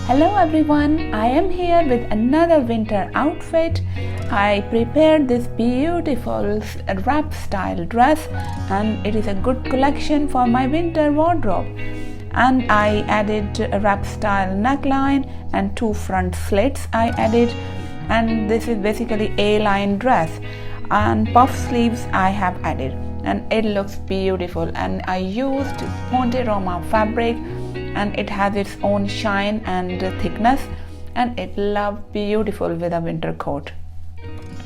Hello everyone, I am here with another winter outfit. I prepared this beautiful wrap style dress and it is a good collection for my winter wardrobe. And I added a wrap style neckline and 2 front slits I added, and this is basically A-line dress, and puff sleeves I have added, and it looks beautiful. And I used Ponte Roma fabric, and it has its own shine and thickness, and it looks beautiful with a winter coat.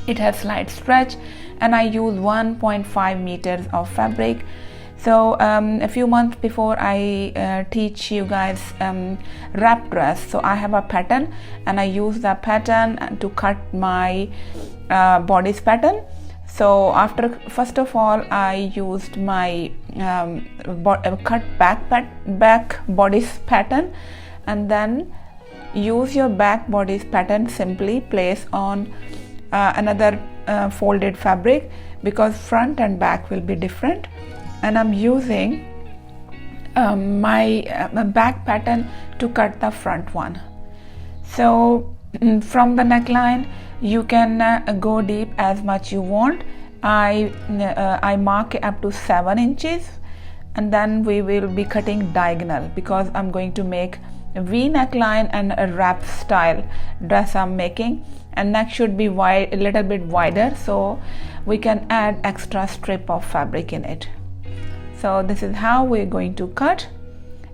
It has slight stretch, and I use 1.5 meters of fabric. So a few months before I teach you guys wrap dress, so I have a pattern and I use the pattern to cut my bodice pattern. So first of all I used my cut back bodice pattern, and then use your back bodice pattern, simply place on another folded fabric, because front and back will be different. And I'm using my back pattern to cut the front one. So from the neckline you can go deep as much you want. I mark it up to 7 inches, and then we will be cutting diagonal, because I'm going to make a V neckline and a wrap style dress I'm making, and neck should be wide, a little bit wider, so we can add extra strip of fabric in it. So this is how we're going to cut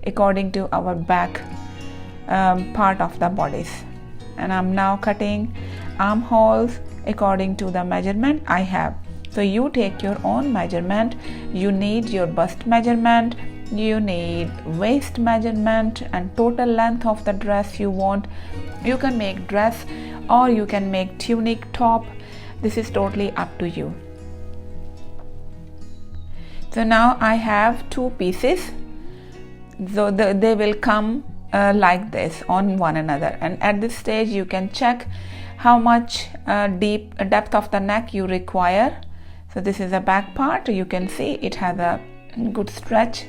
according to our back part of the bodice. And I'm now cutting armholes according to the measurement I have. So you take your own measurement. You need your bust measurement, you need waist measurement, and total length of the dress you want. You can make dress or you can make tunic top. This is totally up to you. So now I have 2 pieces, so they will come like this on one another, and at this stage you can check how much depth of the neck you require. So this is the back part. You can see it has a good stretch.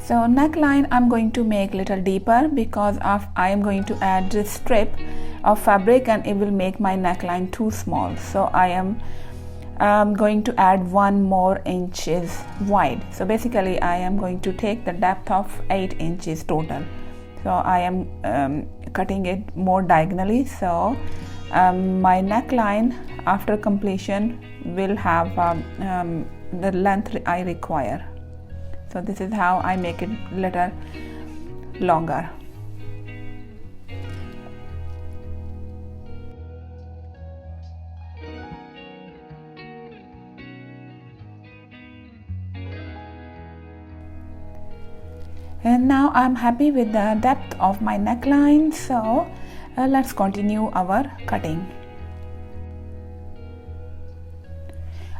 So neckline I'm going to make little deeper, because I am going to add this strip of fabric and it will make my neckline too small. So I am going to add 1 more inches wide. So basically I am going to take the depth of 8 inches total. So I am cutting it more diagonally. So my neckline after completion will have the length I require. So this is how I make it little longer. And now I'm happy with the depth of my neckline, so let's continue our cutting.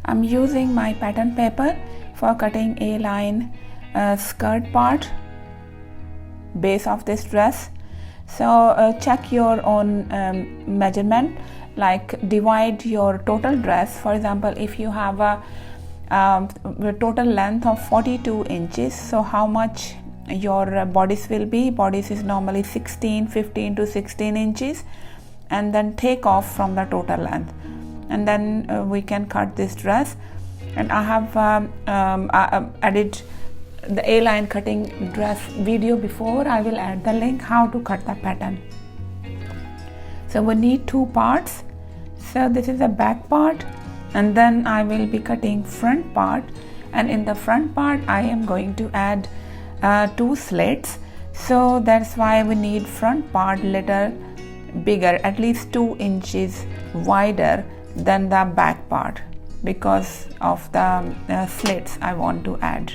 I'm using my pattern paper for cutting A-line skirt part, base of this dress. So check your own measurement, like divide your total dress. For example, if you have a total length of 42 inches, so how much your bodice will be? Bodice is normally 15 to 16 inches, and then take off from the total length, and then we can cut this dress. And I have added the A-line cutting dress video before. I will add the link how to cut the pattern. So we need 2 parts. So this is the back part, and then I will be cutting front part, and in the front part I am going to add 2 slits. So that's why we need front part little bigger, at least 2 inches wider than the back part, because of the slits I want to add.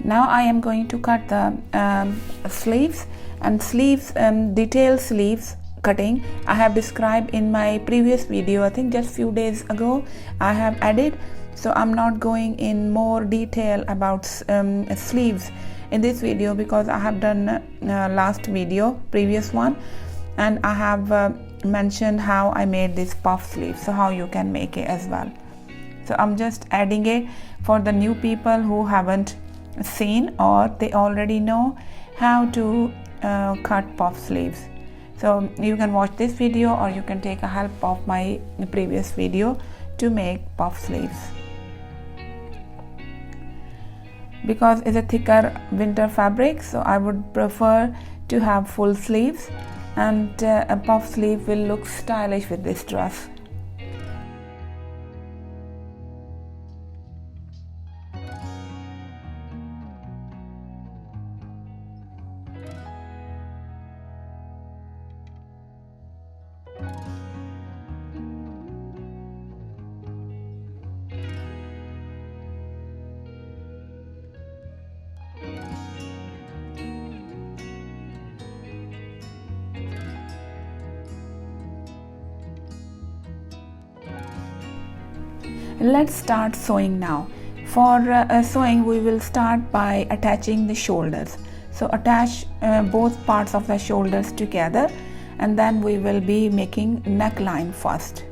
Now I am going to cut the sleeves, and sleeves, detailed sleeves cutting I have described in my previous video. I think just few days ago I have added, so I'm not going in more detail about sleeves in this video because I have done last video, previous one, and I have mentioned how I made this puff sleeve, so how you can make it as well. So I'm just adding it for the new people who haven't seen or they already know how to cut puff sleeves. So you can watch this video or you can take a help of my previous video to make puff sleeves. Because it's a thicker winter fabric, so I would prefer to have full sleeves, and a puff sleeve will look stylish with this dress. Let's start sewing now. For sewing, we will start by attaching the shoulders. So attach both parts of the shoulders together, and then we will be making neckline first.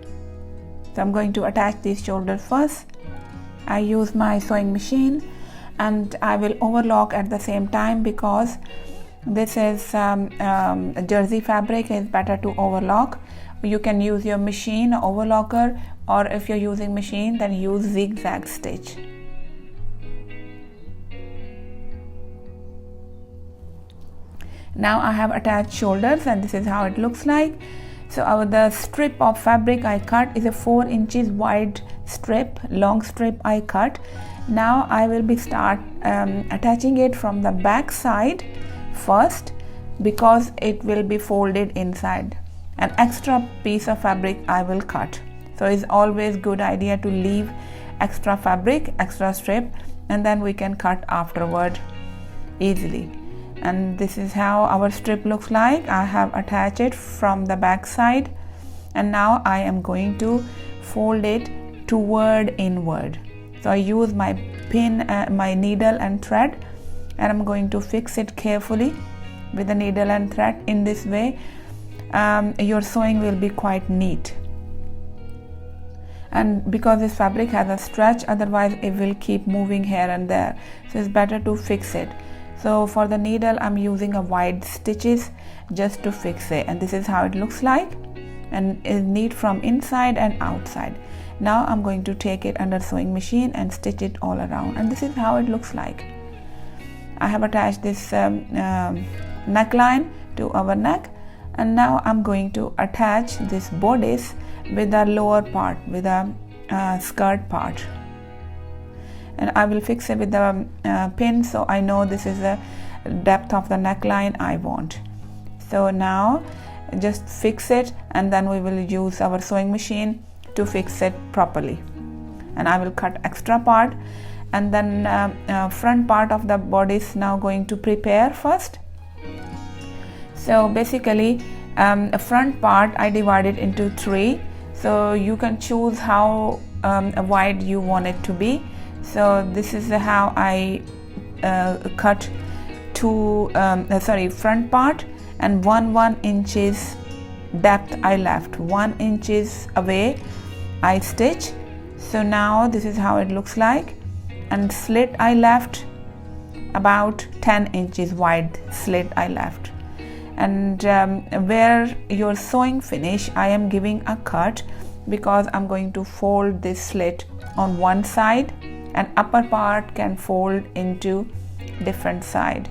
So I'm going to attach these shoulders first. I use my sewing machine, and I will overlock at the same time because this is jersey fabric. It's better to overlock. You can use your machine overlocker, or if you're using machine, then use zigzag stitch. Now I have attached shoulders, and this is how it looks like. So the strip of fabric I cut is a 4 inches wide strip, long strip I cut. Now I will be attaching it from the back side first because it will be folded inside. An extra piece of fabric I will cut. So it's always good idea to leave extra fabric, extra strip, and then we can cut afterward easily. And this is how our strip looks like. I have attached it from the back side, and now I am going to fold it toward inward. So I use my pin, my needle and thread, and I'm going to fix it carefully with the needle and thread. In this way your sewing will be quite neat, and because this fabric has a stretch, otherwise it will keep moving here and there, so it's better to fix it. So for the needle I'm using a wide stitches just to fix it, and this is how it looks like, and is neat from inside and outside. Now I'm going to take it under sewing machine and stitch it all around, and this is how it looks like. I have attached this neckline to our neck, and now I'm going to attach this bodice with the lower part, with the skirt part, and I will fix it with the pin, so I know this is the depth of the neckline I want. So now just fix it, and then we will use our sewing machine to fix it properly. And I will cut extra part, and then front part of the bodice now going to prepare first. So basically front part I divided into 3, so you can choose how wide you want it to be. So this is how I cut front part, and 1 inches depth I left, 1 inches away I stitch. So now this is how it looks like, and slit I left about 10 inches wide slit I left. And where your sewing finish, I am giving a cut because I'm going to fold this slit on one side, and upper part can fold into different side.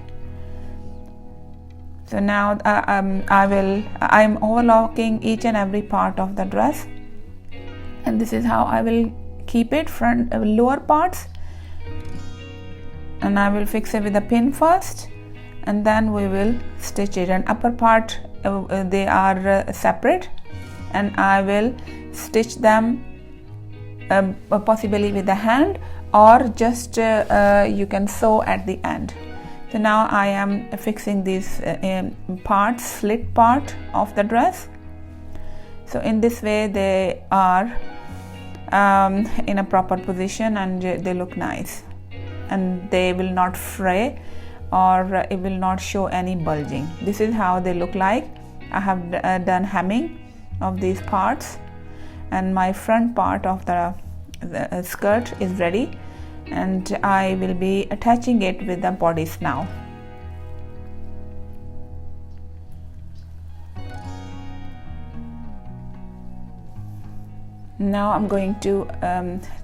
So now I am overlocking each and every part of the dress, and this is how I will keep it. Front lower parts, and I will fix it with a pin first, and then we will stitch it. And upper part they are separate, and I will stitch them possibly with the hand, or just you can sew at the end. So now I am fixing these parts, slit part of the dress. So in this way they are in a proper position and they look nice, and they will not fray or it will not show any bulging. This is how they look like. I have done hemming of these parts, and my front part of the skirt is ready, and I will be attaching it with the bodice now. Now I'm going to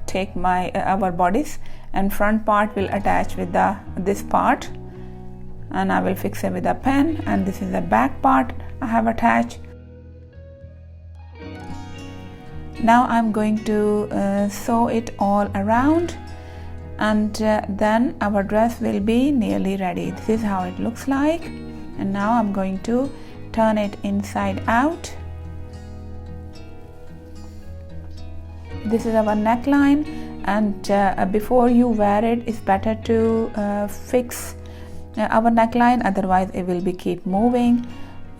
take my our bodice, and front part will attach with this part, and I will fix it with a pen, and this is the back part I have attached. Now I'm going to sew it all around, and then our dress will be nearly ready. This is how it looks like, and now I'm going to turn it inside out. This is our neckline, and before you wear it, it's better to fix our neckline, otherwise it will be keep moving.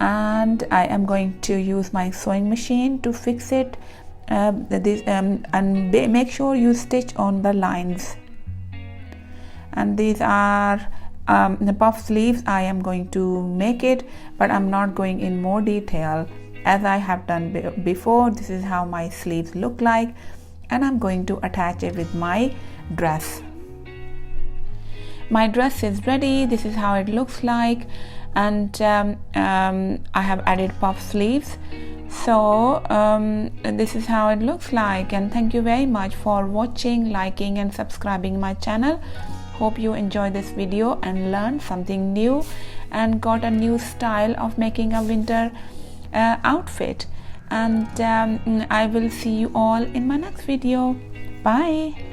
And I am going to use my sewing machine to fix it, and make sure you stitch on the lines. And these are the puff sleeves. I am going to make it, but I'm not going in more detail as I have done before. This is how my sleeves look like, and I'm going to attach it with my dress. My dress is ready. This is how it looks like, and I have added puff sleeves. So this is how it looks like, and thank you very much for watching, liking and subscribing my channel. Hope you enjoyed this video and learned something new and got a new style of making a winter outfit. And I will see you all in my next video. Bye.